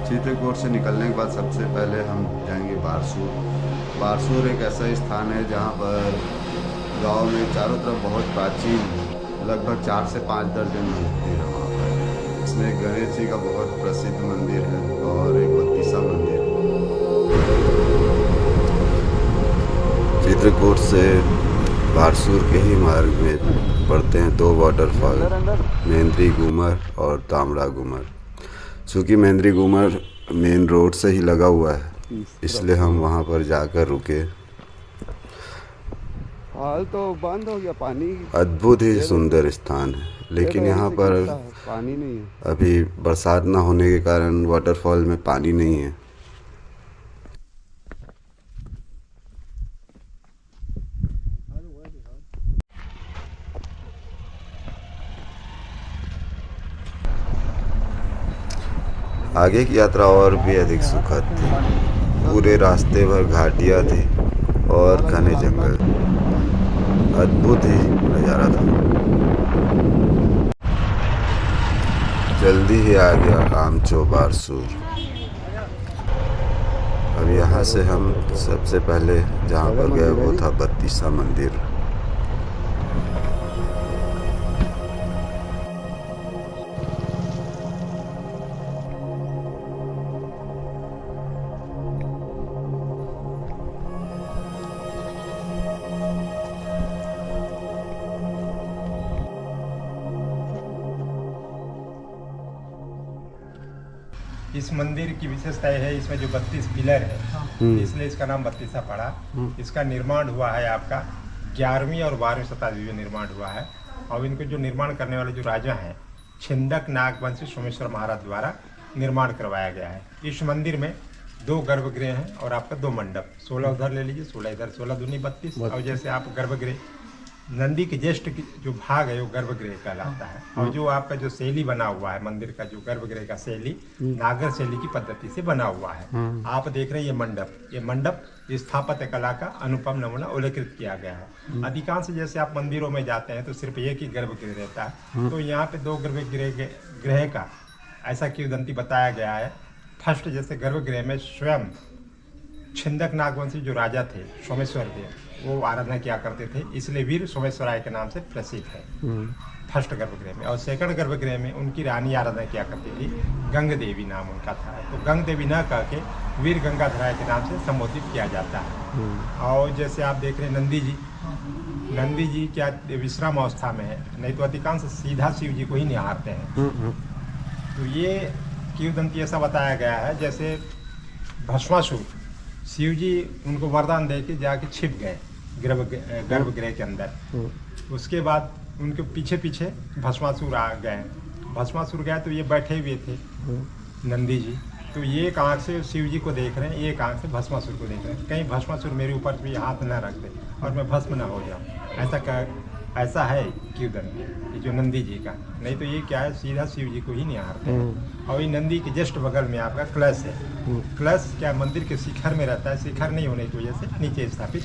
चित्रकूट से निकलने के बाद सबसे पहले हम जाएंगे बारसूर। बारसूर एक ऐसा स्थान है जहाँ पर गांव में चारों तरफ बहुत प्राचीन लगभग 4 से 5 दर्जन मंदिर है वहाँ पर। इसमें एक गणेश जी का बहुत प्रसिद्ध मंदिर है और एक बत्तीसा मंदिर है। चित्रकूट से बारसूर के ही मार्ग में पड़ते हैं 2 वाटरफॉल, मेंद्री घूमर और तामड़ा घूमर। चूँकि मेंद्री घूमर मेन रोड से ही लगा हुआ है इसलिए हम वहाँ पर जाकर रुके। हाल तो बंद हो गया, पानी अद्भुत ही सुंदर स्थान है, लेकिन यहाँ पर पानी नहीं है। अभी बरसात ना होने के कारण वाटरफॉल में पानी नहीं है। आगे की यात्रा और भी अधिक सुखद थी। पूरे रास्ते भर घाटियाँ थी और घने जंगल। अद्भुत ही नज़ारा था। जल्दी ही आ गया आमचो बारसूर। अब यहाँ से हम सबसे पहले जहाँ पर गए वो था बत्तीसा मंदिर। इस मंदिर की विशेषता है इसमें जो 32 पिलर है इसलिए इसका नाम बत्तीसा पड़ा। इसका निर्माण हुआ है आपका 11वीं और 12वीं शताब्दी में निर्माण हुआ है। और इनको जो निर्माण करने वाले जो राजा हैं छिंदक नागवंशी सोमेश्वर महाराज द्वारा निर्माण करवाया गया है। इस मंदिर में 2 गर्भगृह हैं और आपका 2 मंडप, 16 उधर ले लीजिए, 16 इधर, 16 दूनी 32। और जैसे आप गर्भगृह नंदी के ज्येष्ठ जो भाग है वो गर्भगृह कहलाता है। और जो आपका जो शैली बना हुआ है मंदिर का, जो गर्भगृह का शैली नागर शैली की पद्धति से बना हुआ है। आप देख रहे हैं ये मंडप स्थापत्य कला का अनुपम नमूना उल्लेखित किया गया है। अधिकांश जैसे आप मंदिरों में जाते हैं तो सिर्फ एक ही गर्भगृह रहता है, तो यहाँ पे 2 गर्भगृह का ऐसा किंवदंती बताया गया है। फर्स्ट जैसे गर्भगृह में स्वयं छिंदक नागवंशी जो राजा थे सोमेश्वर देव, वो आराधना किया करते थे, इसलिए वीर सोमेश्वराय के नाम से प्रसिद्ध है फर्स्ट गर्भगृह में। और सेकंड गर्भगृह में उनकी रानी आराधना किया करती थी, गंग देवी नाम उनका था, तो गंग देवी न कह के वीर गंगाधराय के नाम से संबोधित किया जाता है। और जैसे आप देख रहे हैं नंदी जी क्या विश्राम अवस्था में है, नहीं तो अधिकांश सीधा शिव जी को ही निहारते हैं। तो ये किंवदंती ऐसा बताया गया है जैसे भस्मासुर शिव जी उनको वरदान दे के जाके छिप गए गर्भगृह के अंदर। उसके बाद उनके पीछे पीछे भस्मासुर आ गए। भस्मासुर गए तो ये बैठे हुए थे नंदी जी, तो ये एक आँख से शिव जी को देख रहे हैं, एक आँख से भस्मासुर को देख रहे हैं, कहीं भस्मासुर मेरे ऊपर भी हाथ न रख दे और मैं भस्म न हो जाऊँ। ऐसा है किंवदंती जो नंदी जी का, नहीं तो ये क्या है सीधा शिव जी को ही निहारते हैं। और ये नंदी के जस्ट बगल में आपका कलश है। कलश क्या मंदिर के शिखर में रहता है, शिखर नहीं होने की वजह से नीचे स्थापित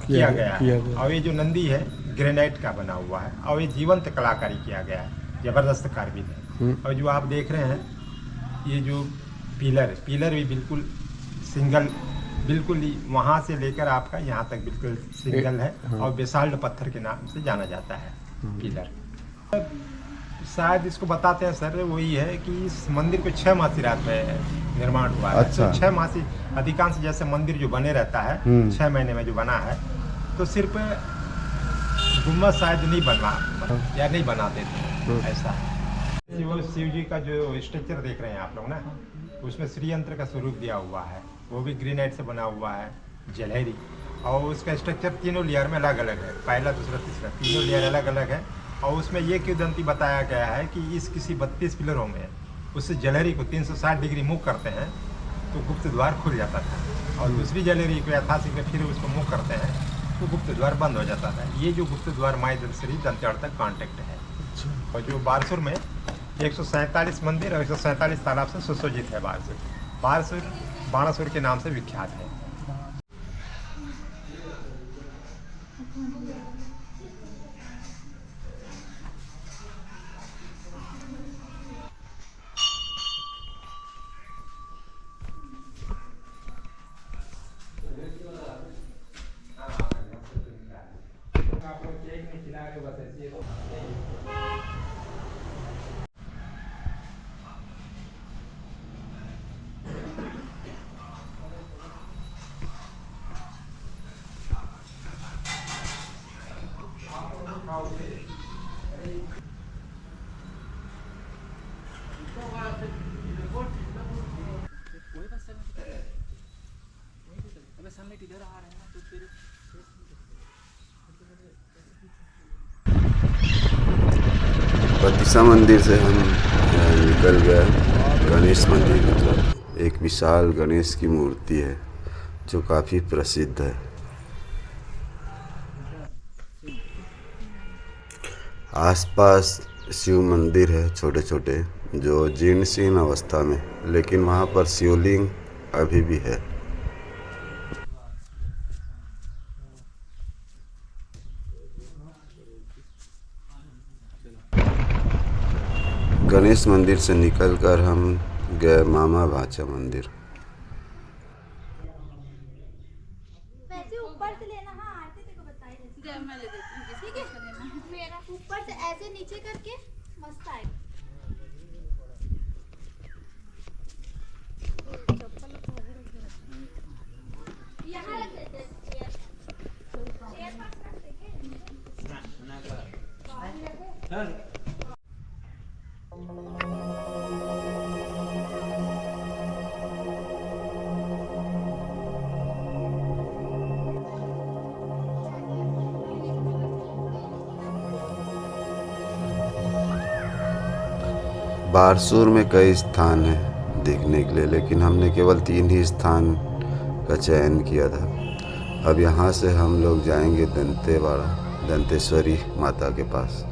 किया गया है। और ये जो नंदी है ग्रेनाइट का बना हुआ है और ये जीवंत कलाकारी किया गया है, जबरदस्त कार्विंग है। और जो आप देख रहे हैं ये जो पिलर भी बिल्कुल सिंगल, बिल्कुल ही वहाँ से लेकर आपका यहाँ तक बिल्कुल सिंगल है। और बेसाल्ट पत्थर के नाम से जाना जाता है पिलर। शायद इसको बताते हैं सर, वही है कि इस मंदिर को 6 मासी रात में निर्माण हुआ है। अच्छा। तो 6 मासी अधिकांश जैसे मंदिर जो बने रहता है 6 महीने में जो बना है, तो सिर्फ गुम्बद शायद नहीं बनवा या नहीं बनाते थे, ऐसा है। वो शिव जी का जो स्ट्रक्चर देख रहे हैं आप लोग ना, उसमें श्री यंत्र का स्वरूप दिया हुआ है, वो भी ग्रेनाइट से बना हुआ है, जलहरी। और उसका स्ट्रक्चर 3 लेयर में अलग अलग है, पहला दूसरा तीसरा 3 लेयर अलग अलग है। और उसमें ये किंवदंती बताया गया है कि इस किसी 32 पिलरों में उससे जलहरी को 360 डिग्री मूव करते हैं तो गुप्त द्वार खुल जाता था, और दूसरी जलहरी को यथाशीघ्र फिर उसको मूव करते हैं तो गुप्त द्वार बंद हो जाता था। ये जो गुप्त द्वार माई श्री दंतेवाड़ा तक कॉन्टेक्ट है। और जो बारसूर में 147 मंदिर और 147 तालाब से सुसज्जित है। बारसूर बाणासुर के नाम से विख्यात है। बिरसा मंदिर से हम निकल गए गणेश मंदिर की तरफ। एक विशाल गणेश की मूर्ति है जो काफ़ी प्रसिद्ध है। आसपास शिव मंदिर है छोटे छोटे जो जीर्ण शीर्ण अवस्था में, लेकिन वहाँ पर शिवलिंग अभी भी है। गणेश मंदिर से निकलकर हम गए मामा भाचा मंदिर। वैसे ऊपर से लेना। हाँ आरती तेरे को बताई थी। मैं ले देती हूँ, ठीक है मेरा ऊपर से ऐसे नीचे करके मस्त आएगा। यहाँ रख देते हैं चेयर पास रख देंगे। बारसूर में कई स्थान हैं देखने के लिए, लेकिन हमने केवल 3 ही स्थान का चयन किया था। अब यहाँ से हम लोग जाएंगे दंतेवाड़ा, दंतेश्वरी माता के पास।